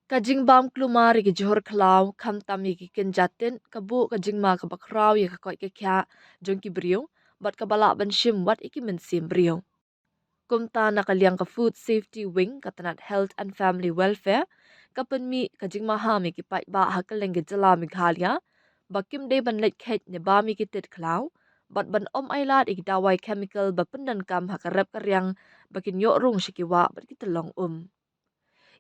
Kajing bam klumari ki johor klau kam tami ki kenjatin kabu kajing ma kabakrau ya kakoi ke kya jong ki brio bat kabala ban shim wat iki mensim brio. Kumta nakaliang ka food safety wing katanat health and family welfare kapan mi kajing ma ha mi ki pai ba hakaleng ki jala mi khalia bakim de ban let khet ne ba mi ki tet klau bat ban ailat ik dawai chemical ba pendan kam hakarep karyang bakin yo rung shikiwa bat ki telong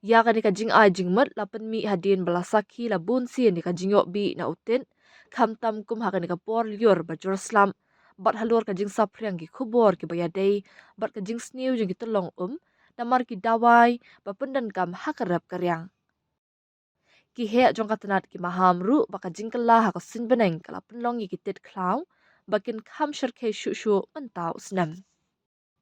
ya kani kajing ai jingmat lapan mi hadin belasaki la bunsi ni kajing yok bi na utin kam tam kum hakani ka por lior bajor slam bat halur kajing sapriang ki khubor ki bayadei bat kajing sniu jing ki telong namar ki dawai ba pendan kam hakarap karyang ki he jong katanat ki maham ru ba kajing kala ha ka sin beneng kala penlong ki tit klau bakin kam sharke shu shu mentau snam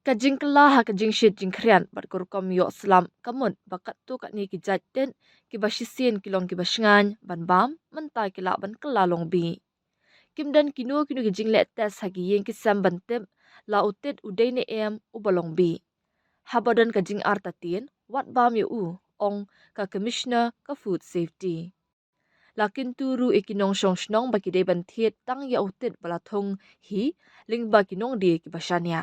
Kajing kelah ha kajing shit jing krian bat kur kom yo slam kamut bakat tu kat ni ki jaten ki bashisin kilong ki basngan ban bam mentai ki la ban kelalong bi kim dan kinu kinu ki jing le tes ha ki yeng ki sam ban tem la utet udai ne em ubalong bi habadan kajing artatin wat bam yo ong ka commissioner ka food safety lakin turu ikinong shong shnong baki de ban thiet tang ya utet balathong hi ling ba kinong de ki basanya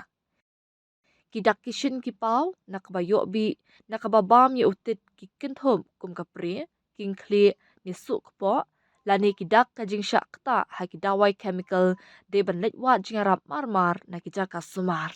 kidak kishin ki pau nakaba bi nakaba bam ye utit ki kinthom kum kapre king khle ni su kpo lani kidak kajing sha kta ha ki dawai chemical de ban let wa jingarap mar na ki jaka sumar